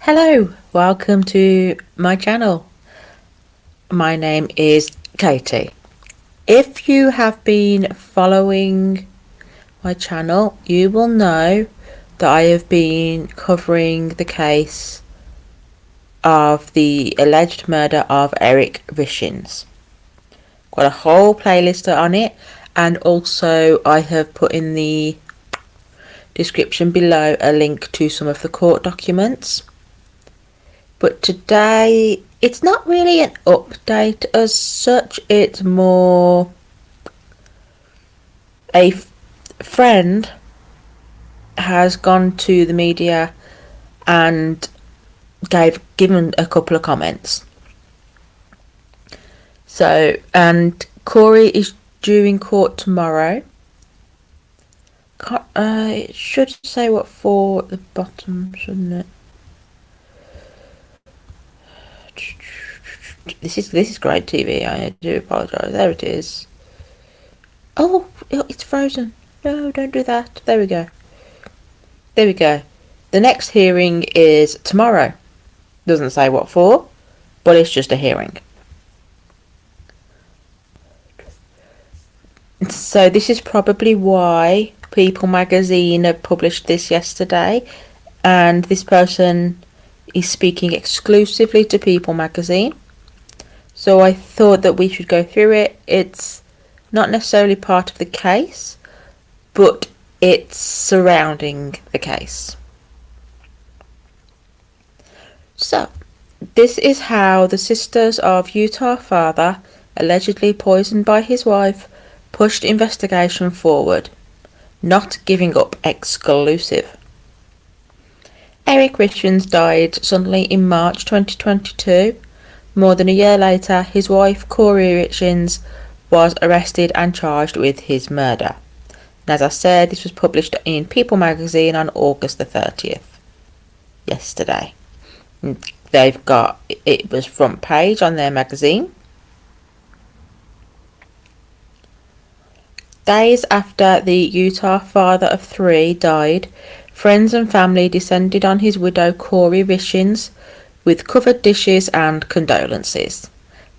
Hello, welcome to my channel. My name is Katie. If you have been following my channel, you will know that I have been covering the case of the alleged murder of Kouri Richins. Got a whole playlist on it, and also I have put in the description below a link to some of the court documents. But today, it's not really an update as such, it's more a friend has gone to the media and given a couple of comments. So, and Kouri is due in court tomorrow. It should say what for at the bottom, shouldn't it? This is great TV. I do apologise. There it is. Oh, it's frozen. No, don't do that. There we go. There we go. The next hearing is tomorrow. Doesn't say what for, but it's just a hearing. So this is probably why People magazine have published this yesterday, and this person is speaking exclusively to People magazine. So I thought that we should go through it. It's not necessarily part of the case, but it's surrounding the case. So, this is how the sisters of Utah father, allegedly poisoned by his wife, pushed investigation forward. Not giving up exclusive. Kouri Richins died suddenly in March 2022. More than a year later, his wife, Kouri Richins, was arrested and charged with his murder. And as I said, this was published in People magazine on August the 30th. Yesterday. They've got, it was front page on their magazine. Days after the Utah father of three died, friends and family descended on his widow, Kouri Richins, with covered dishes and condolences,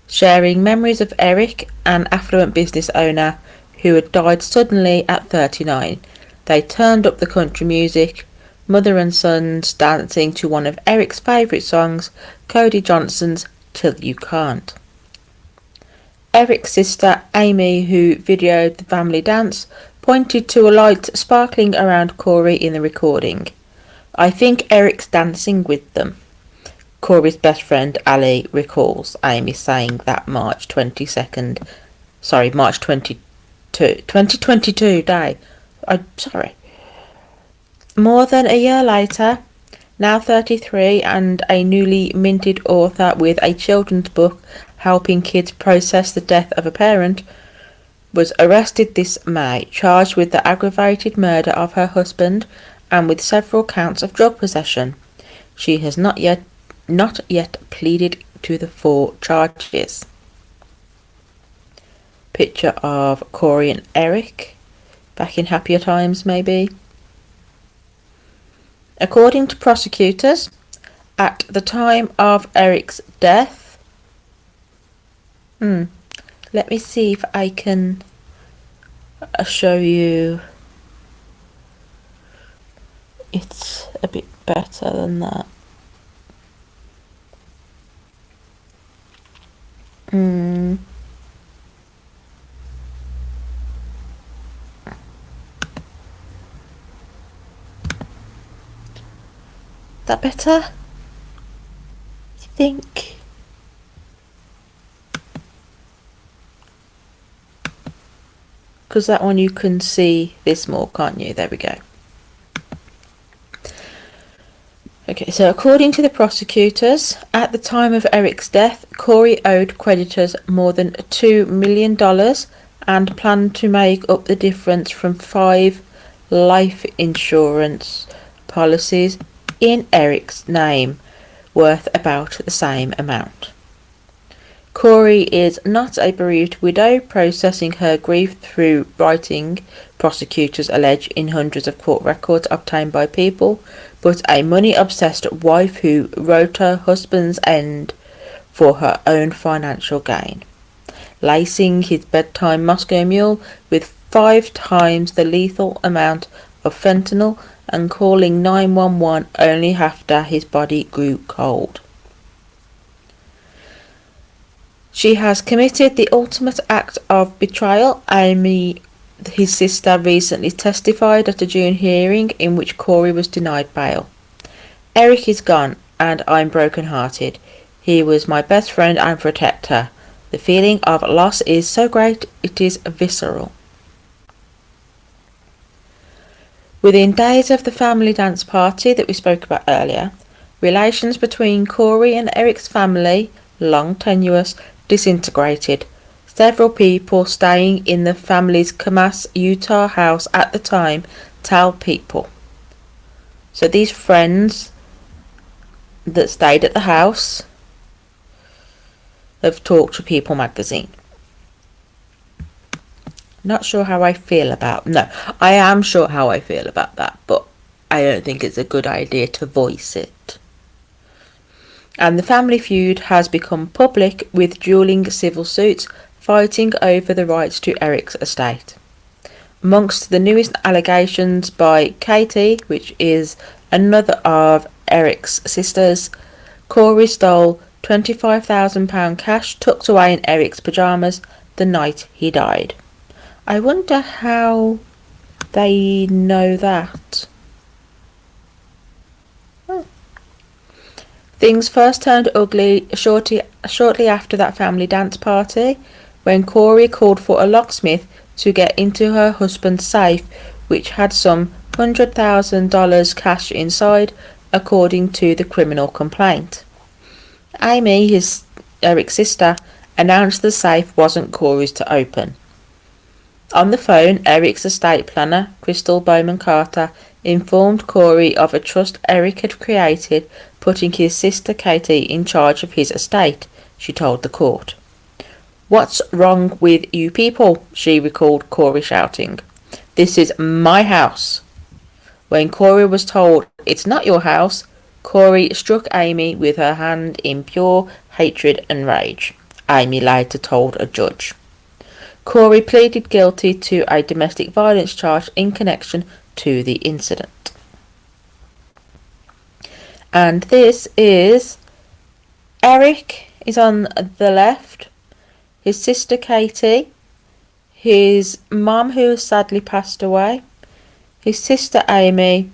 sharing memories of Eric, an affluent business owner who had died suddenly at 39. They turned up the country music, mother and sons dancing to one of Eric's favourite songs, Kouri Johnson's Till You Can't. Eric's sister, Amy, who videoed the family dance, pointed to a light sparkling around Kouri in the recording. I think Eric's dancing with them. Kouri's best friend Ali recalls Amy saying that March 2022 day. More than a year later, now 33 and a newly minted author with a children's book helping kids process the death of a parent, was arrested this May, charged with the aggravated murder of her husband and with several counts of drug possession. She has not yet pleaded to the 4 charges. Picture of Kouri and Eric, back in happier times maybe. According to prosecutors, at the time of Eric's death, let me see if I can show you. It's a bit better than that. That better? You think? Because that one you can see this more, can't you? There we go. Okay, so according to the prosecutors, at the time of Eric's death, Kouri owed creditors more than $2 million and planned to make up the difference from 5 life insurance policies in Eric's name, worth about the same amount. Kouri is not a bereaved widow, processing her grief through writing, prosecutors allege in hundreds of court records obtained by People, but a money-obsessed wife who wrote her husband's end for her own financial gain, lacing his bedtime Moscow Mule with 5 times the lethal amount of fentanyl and calling 911 only after his body grew cold. She has committed the ultimate act of betrayal. Amy, his sister, recently testified at a June hearing in which Kouri was denied bail. Eric is gone, and I'm broken-hearted. He was my best friend and protector. The feeling of loss is so great, it is visceral. Within days of the family dance party that we spoke about earlier, relations between Kouri and Eric's family, long tenuous, disintegrated. Several people staying in the family's Kamas, Utah house at the time tell People. So these friends that stayed at the house have talked to People magazine. Not sure how I feel about... No, I am sure how I feel about that, but I don't think it's a good idea to voice it. And the family feud has become public, with dueling civil suits fighting over the rights to Eric's estate. Amongst the newest allegations by Katie, which is another of Eric's sisters, Kouri stole £25,000 cash tucked away in Eric's pyjamas the night he died. I wonder how they know that. Things first turned ugly shortly after that family dance party, when Kouri called for a locksmith to get into her husband's safe, which had some $100,000 cash inside, according to the criminal complaint. Amy, Eric's sister, announced the safe wasn't Kouri's to open. On the phone, Eric's estate planner, Crystal Bowman Carter, informed Kouri of a trust Eric had created, putting his sister Katie in charge of his estate, she told the court. "What's wrong with you people?" she recalled Kouri shouting. "This is my house." When Kouri was told, "It's not your house," Kouri struck Amy with her hand in pure hatred and rage, Amy later told a judge. Kouri pleaded guilty to a domestic violence charge in connection to the incident. And this is Eric is on the left, his sister Katie, his mum who has sadly passed away, his sister Amy,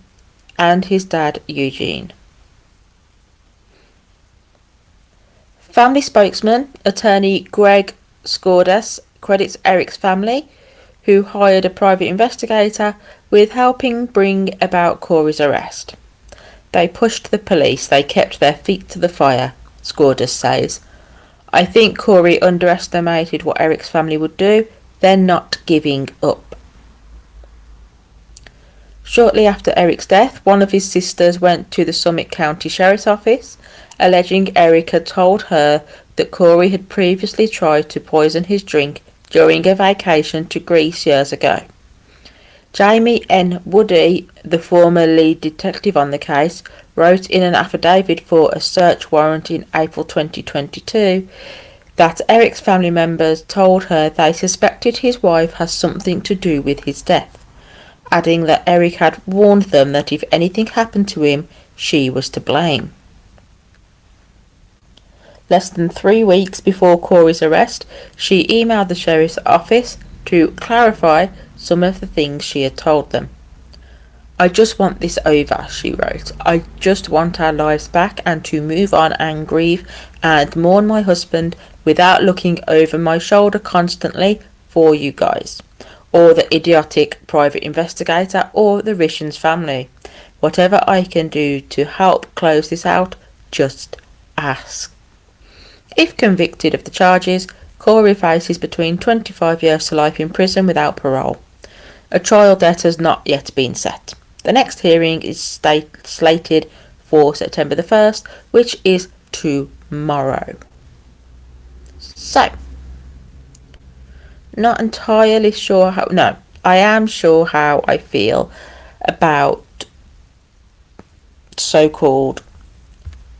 and his dad Eugene. Family spokesman, attorney Greg Skordas, credits Eric's family, who hired a private investigator, with helping bring about Kouri's arrest. "They pushed the police, they kept their feet to the fire," Skordas says. "I think Kouri underestimated what Eric's family would do. They're not giving up." Shortly after Eric's death, one of his sisters went to the Summit County Sheriff's Office, alleging Eric had told her that Kouri had previously tried to poison his drink during a vacation to Greece years ago. Jamie N. Woody, the former lead detective on the case, wrote in an affidavit for a search warrant in April 2022 that Eric's family members told her they suspected his wife has something to do with his death, adding that Eric had warned them that if anything happened to him, she was to blame. Less than 3 weeks before Kouri's arrest, she emailed the sheriff's office to clarify some of the things she had told them. "I just want this over," she wrote. "I just want our lives back and to move on and grieve and mourn my husband without looking over my shoulder constantly for you guys, or the idiotic private investigator, or the Richins family. Whatever I can do to help close this out, just ask." If convicted of the charges, Kouri faces between 25 years to life in prison without parole. A trial date has not yet been set. The next hearing is slated for September the 1st, which is tomorrow. So, not entirely sure how... No, I am sure how I feel about so-called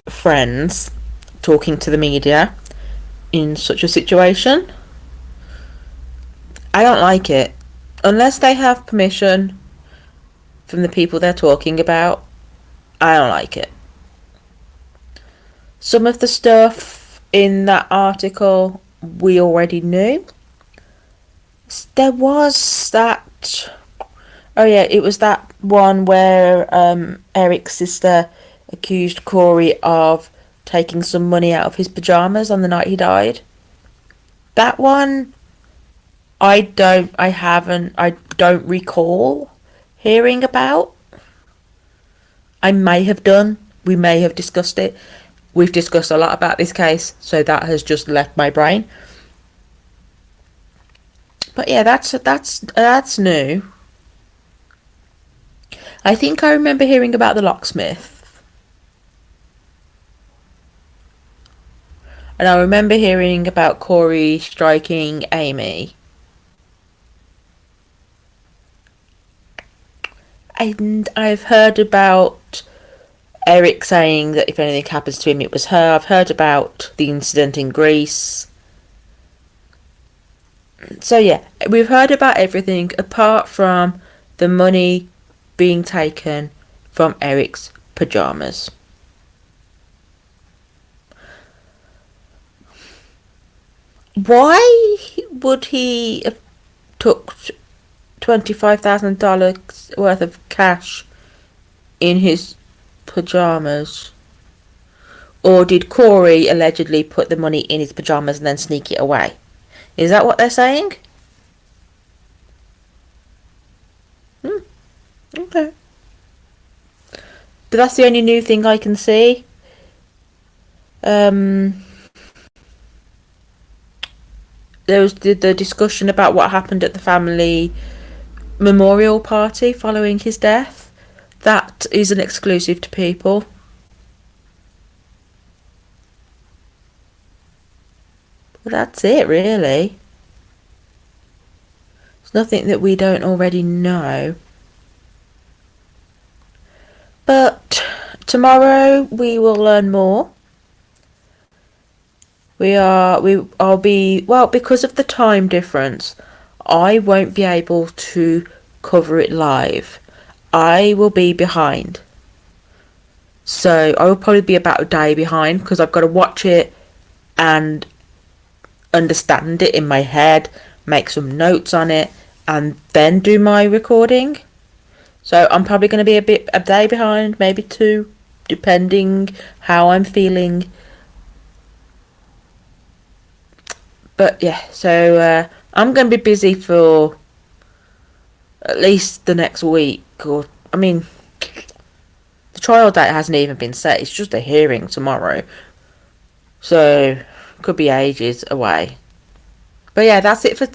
friends talking to the media in such a situation. I don't like it. Unless they have permission from the people they're talking about, I don't like it. Some of the stuff in that article we already knew. There was that... Oh yeah, it was that one where Eric's sister accused Kouri of taking some money out of his pyjamas on the night he died. That one, I don't recall hearing about. I may have done. We may have discussed it. We've discussed a lot about this case, so that has just left my brain. But yeah, that's new. I think I remember hearing about the locksmith. And I remember hearing about Kouri striking Amy. And I've heard about Eric saying that if anything happens to him, it was her. I've heard about the incident in Greece. So yeah, we've heard about everything apart from the money being taken from Eric's pyjamas. Why would he have took $25,000 worth of cash in his pyjamas? Or did Kouri allegedly put the money in his pyjamas and then sneak it away? Is that what they're saying? Okay. But that's the only new thing I can see. There was the discussion about what happened at the family memorial party following his death. That is an exclusive to People. But that's it, really. There's nothing that we don't already know. But tomorrow we will learn more. I'll be, well, because of the time difference, I won't be able to cover it live. I will be behind. So I will probably be about a day behind because I've got to watch it and understand it in my head, make some notes on it, and then do my recording. So I'm probably going to be a day behind, maybe two, depending how I'm feeling. But yeah, so I'm going to be busy for at least the next week. Or, I mean, the trial date hasn't even been set. It's just a hearing tomorrow. So, could be ages away. But yeah, that's it for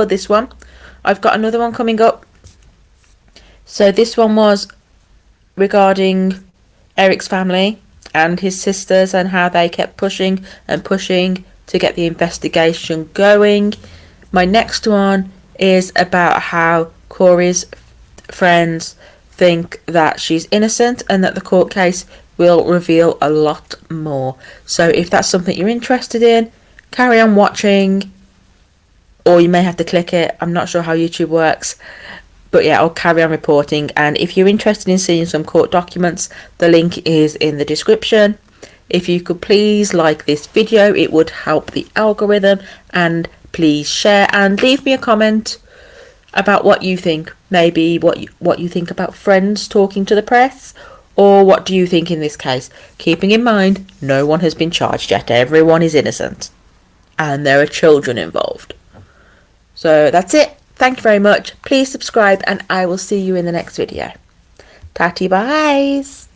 this one. I've got another one coming up. So this one was regarding Eric's family and his sisters and how they kept pushing and pushing to get the investigation going. My next one is about how Kouri's friends think that she's innocent and that the court case will reveal a lot more. So if that's something you're interested in, carry on watching, or you may have to click it. I'm not sure how YouTube works. But yeah, I'll carry on reporting. And if you're interested in seeing some court documents, the link is in the description. If you could please like this video, it would help the algorithm. And please share and leave me a comment about what you think. Maybe what you think about friends talking to the press. Or what do you think in this case? Keeping in mind, no one has been charged yet. Everyone is innocent. And there are children involved. So that's it. Thank you very much. Please subscribe and I will see you in the next video. Tatty byes.